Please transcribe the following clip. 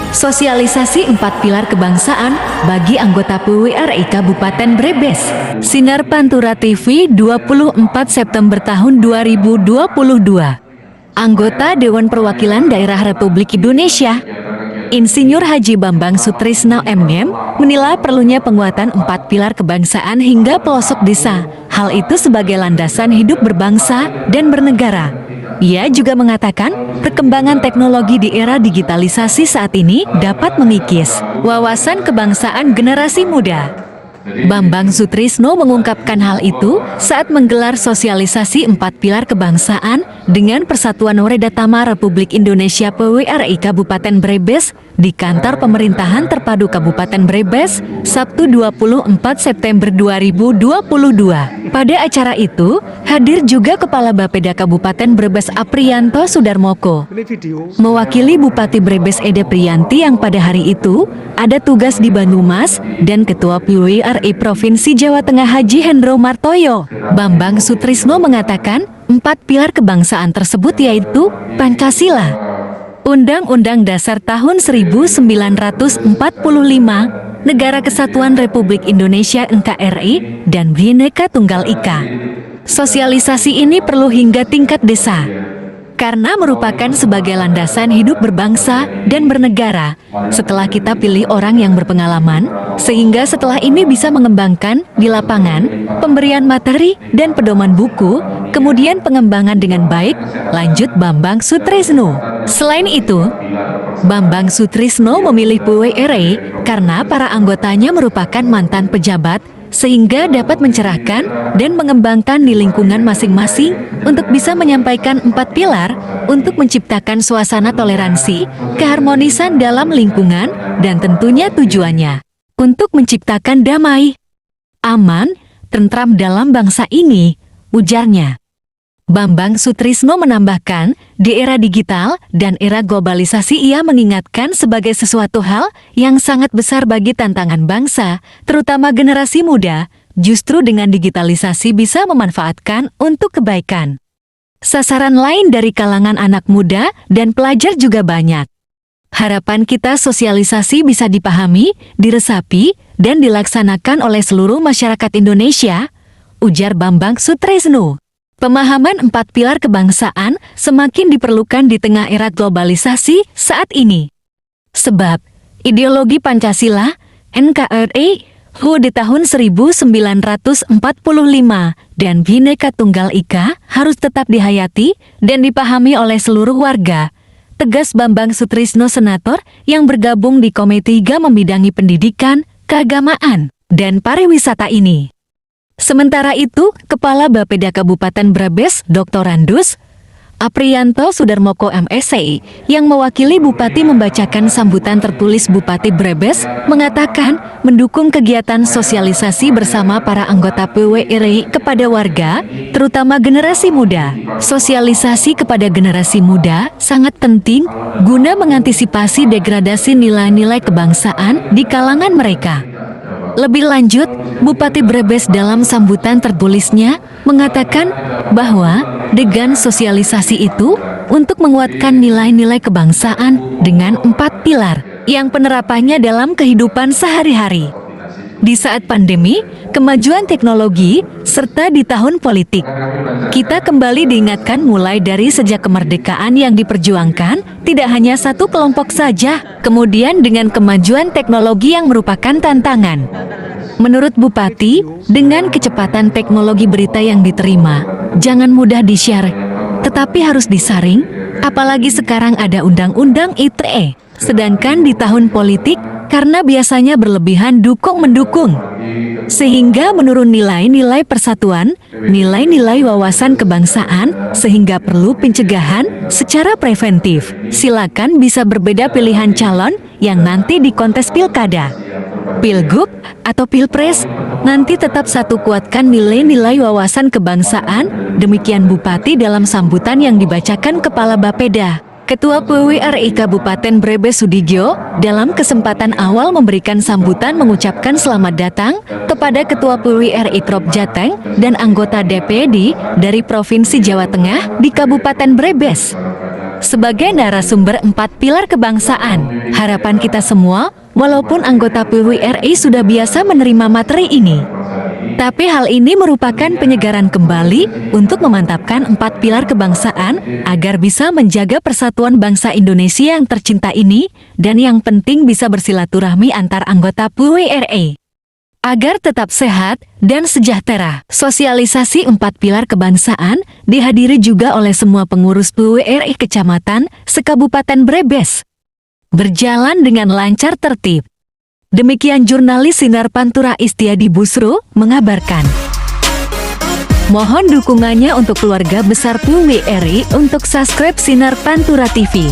Sosialisasi 4 pilar kebangsaan bagi anggota PWRI Kabupaten Brebes. Sinar Pantura TV 24 September tahun 2022. Anggota Dewan Perwakilan Daerah Republik Indonesia, Insinyur Haji Bambang Sutrisno MM, menilai perlunya penguatan 4 pilar kebangsaan hingga pelosok desa. Hal itu sebagai landasan hidup berbangsa dan bernegara. Ia juga mengatakan, perkembangan teknologi di era digitalisasi saat ini dapat mengikis wawasan kebangsaan generasi muda. Bambang Sutrisno mengungkapkan hal itu saat menggelar sosialisasi 4 pilar kebangsaan dengan Persatuan Weredatama Republik Indonesia PWRI Kabupaten Brebes di Kantor Pemerintahan Terpadu Kabupaten Brebes, Sabtu 24 September 2022. Pada acara itu, hadir juga Kepala Bapeda Kabupaten Brebes Apriyanto Sudarmoko. Mewakili Bupati Brebes Ede Priyanti yang pada hari itu ada tugas di Banyumas dan Ketua PWRI Provinsi Jawa Tengah Haji Hendro Martoyo. Bambang Sutrisno mengatakan, 4 pilar kebangsaan tersebut yaitu Pancasila, Undang-Undang Dasar tahun 1945, Negara Kesatuan Republik Indonesia NKRI, dan Bhinneka Tunggal Ika. Sosialisasi ini perlu hingga tingkat desa, karena merupakan sebagai landasan hidup berbangsa dan bernegara. Setelah kita pilih orang yang berpengalaman, sehingga setelah ini bisa mengembangkan di lapangan, pemberian materi dan pedoman buku, kemudian pengembangan dengan baik, lanjut Bambang Sutrisno. Selain itu, Bambang Sutrisno memilih PWRI karena para anggotanya merupakan mantan pejabat, sehingga dapat mencerahkan dan mengembangkan di lingkungan masing-masing untuk bisa menyampaikan 4 pilar untuk menciptakan suasana toleransi, keharmonisan dalam lingkungan, dan tentunya tujuannya untuk menciptakan damai, aman, tentram dalam bangsa ini, ujarnya. Bambang Sutrisno menambahkan, di era digital dan era globalisasi ia mengingatkan sebagai sesuatu hal yang sangat besar bagi tantangan bangsa, terutama generasi muda, justru dengan digitalisasi bisa memanfaatkan untuk kebaikan. Sasaran lain dari kalangan anak muda dan pelajar juga banyak. Harapan kita sosialisasi bisa dipahami, diresapi, dan dilaksanakan oleh seluruh masyarakat Indonesia, ujar Bambang Sutrisno. Pemahaman 4 pilar kebangsaan semakin diperlukan di tengah era globalisasi saat ini. Sebab, ideologi Pancasila, NKRI, HUT di tahun 1945, dan Bhinneka Tunggal Ika harus tetap dihayati dan dipahami oleh seluruh warga, tegas Bambang Sutrisno, senator yang bergabung di Komisi 3 membidangi pendidikan, keagamaan, dan pariwisata ini. Sementara itu, Kepala Bapeda Kabupaten Brebes, Dr. Randus Apriyanto Sudarmoko MSI, yang mewakili Bupati membacakan sambutan tertulis Bupati Brebes, mengatakan mendukung kegiatan sosialisasi bersama para anggota PWRI kepada warga, terutama generasi muda. Sosialisasi kepada generasi muda sangat penting guna mengantisipasi degradasi nilai-nilai kebangsaan di kalangan mereka. Lebih lanjut, Bupati Brebes dalam sambutan tertulisnya mengatakan bahwa dengan sosialisasi itu untuk menguatkan nilai-nilai kebangsaan dengan 4 pilar yang penerapannya dalam kehidupan sehari-hari. Di saat pandemi, kemajuan teknologi, serta di tahun politik, kita kembali diingatkan mulai dari sejak kemerdekaan yang diperjuangkan, tidak hanya satu kelompok saja, kemudian dengan kemajuan teknologi yang merupakan tantangan. Menurut Bupati, dengan kecepatan teknologi berita yang diterima, jangan mudah di-share, tetapi harus disaring, apalagi sekarang ada Undang-Undang ITE. Sedangkan di tahun politik, karena biasanya berlebihan dukung-mendukung, sehingga menurun nilai-nilai persatuan, nilai-nilai wawasan kebangsaan, sehingga perlu pencegahan secara preventif. Silakan bisa berbeda pilihan calon yang nanti di kontes pilkada, pilgub, atau pilpres, nanti tetap satu kuatkan nilai-nilai wawasan kebangsaan, demikian Bupati dalam sambutan yang dibacakan Kepala Bapeda. Ketua PWRI Kabupaten Brebes Sudijyo dalam kesempatan awal memberikan sambutan mengucapkan selamat datang kepada Ketua PWRI Prop Jateng dan anggota DPD dari Provinsi Jawa Tengah di Kabupaten Brebes. sebagai narasumber 4 pilar kebangsaan. Harapan kita semua, walaupun anggota PWRI sudah biasa menerima materi ini, tapi hal ini merupakan penyegaran kembali untuk memantapkan 4 pilar kebangsaan agar bisa menjaga persatuan bangsa Indonesia yang tercinta ini, dan yang penting bisa bersilaturahmi antar anggota PWRI agar tetap sehat dan sejahtera. Sosialisasi 4 pilar kebangsaan dihadiri juga oleh semua pengurus PWRI Kecamatan se-Kabupaten Brebes. Berjalan dengan lancar tertib. Demikian jurnalis Sinar Pantura Istiadi Busro mengabarkan. Mohon dukungannya untuk keluarga besar PWRI untuk subscribe Sinar Pantura TV.